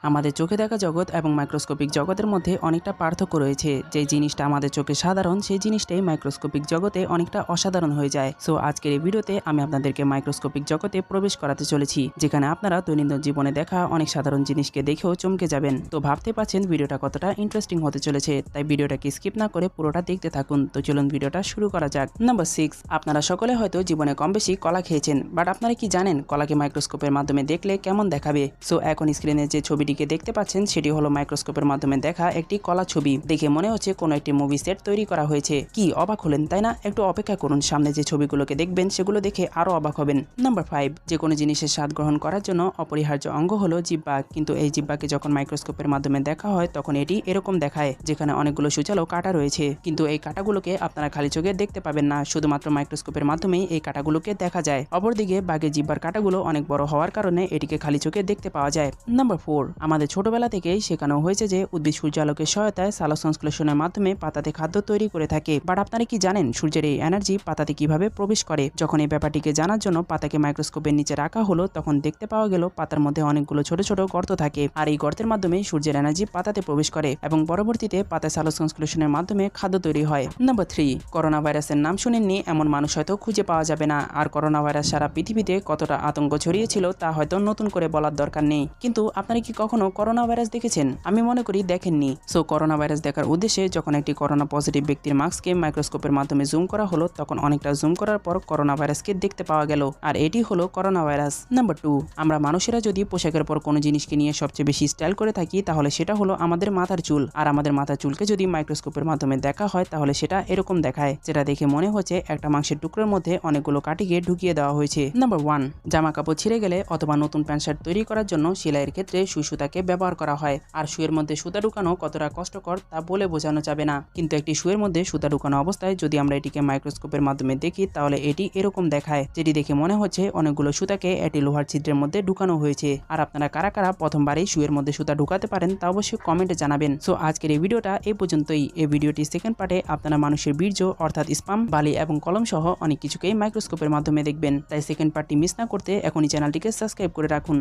আমাদের চোখে দেখা জগৎ এবং মাইক্রোস্কোপিক জগতের মধ্যে অনেকটা পার্থক্য রয়েছে। যে জিনিসটা আমাদের চোখে সাধারণ সেই জিনিসটাই মাইক্রোস্কোপিক জগতে অনেকটা অসাধারণ হয়ে যায়। সো আজকের এই ভিডিওতে আমি আপনাদেরকে মাইক্রোস্কোপিক জগতে প্রবেশ করাতে চলেছি, যেখানে আপনারা দৈনন্দিন জীবনে দেখা অনেক সাধারণ জিনিসকে দেখেও চমকে যাবেন। তো ভাবতে পারছেন ভিডিওটা কতটা ইন্টারেস্টিং হতে চলেছে, তাই ভিডিওটাকে স্কিপ না করে পুরোটা দেখতে থাকুন। তো চলুন ভিডিওটা শুরু করা যাক। নাম্বার 6, আপনারা সকলে হয়তো জীবনে কম বেশি কলা খেয়েছেন, বাট আপনারা কি জানেন কলাকে মাইক্রোস্কোপের মাধ্যমে দেখলে কেমন দেখাবে? সো এখন স্ক্রিনে যে ছবিটিকে দেখতে পাচ্ছেন সেটি হলো মাইক্রোস্কোপের মাধ্যমে দেখা একটি কলা ছবি। দেখে মনে হচ্ছে কোনো একটি মুভি সেট তৈরি করা হয়েছে। কি অবাক হলেন তাই না? একটু অপেক্ষা করুন, সামনে যে ছবিগুলোকে দেখবেন সেগুলো দেখে আরো অবাক হবেন। নাম্বার 5, যে কোনো জিনিসের স্বাদ গ্রহণ করার জন্য অপরিহার্য অঙ্গ হলো জিহ্বা, কিন্তু এই জিহ্বাকে যখন মাইক্রোস্কোপের মাধ্যমে দেখা হয় তখন এটি এরকম দেখায়, যেখানে অনেকগুলো সুচালো কাঁটা রয়েছে। কিন্তু এই কাঁটাগুলোকে আপনারা খালি চোখে দেখতে পাবেন না, শুধুমাত্র মাইক্রোস্কোপের মাধ্যমেই এই কাঁটাগুলোকে দেখা যায়। অপরদিকে বাঘের জিহ্বার কাঁটাগুলো অনেক বড় হওয়ার কারণে এটিকে খালি চোখে দেখতে পাওয়া যায়। নাম্বার 4, আমাদের ছোটবেলা থেকেই শেখানো হয়েছে যে উদ্ভিদ সূর্যালোকের সহায়তায় সালোকসংশ্লেষণের মাধ্যমে পাতাতে খাদ্য তৈরি করে থাকে। বাট আপনারা কি জানেন সূর্যের এই এনার্জি পাতাতে কিভাবে প্রবেশ করে? যখন এই ব্যাপারটিকে জানার জন্য পাতাকে মাইক্রোস্কোপের নিচে রাখা হলো তখন দেখতে পাওয়া গেল পাতার মধ্যে অনেকগুলো ছোট ছোট গর্ত থাকে, আর এই গর্তের মাধ্যমে সূর্যের এনার্জি পাতাতে প্রবেশ করে এবং পরবর্তীতে পাতায় সালোকসংশ্লেষণের মাধ্যমে খাদ্য তৈরি হয়। নাম্বার 3, করোনা ভাইরাসের নাম শুনেননি এমন মানুষ হয়তো খুঁজে পাওয়া যাবে না। আর করোনা ভাইরাস সারা পৃথিবীতে কতটা আতঙ্ক ছড়িয়েছিল তা হয়তো নতুন করে বলার দরকার নেই, কিন্তু আপনারা কি কখনো করোনা ভাইরাস দেখেছেন? আমি মনে করি দেখেননি। সো করোনা ভাইরাস দেখার উদ্দেশ্যে যখন একটি করোনা পজিটিভ ব্যক্তির মাস্ককে মাইক্রোস্কোপের মাধ্যমে জুম করা হলো তখন অনেকটা জুম করার পর করোনা ভাইরাসকে দেখতে পাওয়া গেল, আর এটি হলো করোনা ভাইরাস। নাম্বার 2, আমরা মানুষেরা যদি পোশাকের পর কোনো জিনিসকে নিয়ে সবচেয়ে বেশি স্টাইল করে থাকি তাহলে সেটা হলো আমাদের মাথার চুল। আর আমাদের মাথার চুলকে যদি মাইক্রোস্কোপের মাধ্যমে দেখা হয় তাহলে সেটা এরকম দেখায়, যেটা দেখে মনে হচ্ছে একটা মাংসের টুকরোর মধ্যে অনেকগুলো কাঠিকে ঢুকিয়ে দেওয়া হয়েছে। নাম্বার 1, জামা কাপড় ছিঁড়ে গেলে অথবা নতুন প্যান্ট শার্ট তৈরি করার জন্য সেলাইয়ের ক্ষেত্রে সুতাকে ব্যবহার করা হয়। আর সুয়ের মধ্যে সুতা ঢুকানো কতটা কষ্টকর তা বলে বোঝানো যাবে না, কিন্তু একটি সুয়ের মধ্যে সুতা ঢুকানো অবস্থায় যদি আমরা এটিকে মাইক্রোস্কোপের মাধ্যমে দেখি তাহলে এটি এরকম দেখায়, যেটি দেখে মনে হচ্ছে অনেকগুলো সুতাকে একটি লোহার ছিদ্রের মধ্যে ঢুকানো হয়েছে। আর আপনারা কারা কারা প্রথমবারই সুয়ের মধ্যে সুতা ঢুকাতে পারেন তা অবশ্যই কমেন্টে জানাবেন। সো আজকের এই ভিডিওটা এই পর্যন্তই। এই ভিডিওটি সেকেন্ড পার্টে আপনারা মানুষের বীর্য অর্থাৎ স্পাম, বালি এবং কলম সহ অনেক কিছুকেই মাইক্রোস্কোপের মাধ্যমে দেখবেন, তাই সেকেন্ড পার্টটি মিস না করতে এখনই চ্যানেলটিকে সাবস্ক্রাইব করে রাখুন।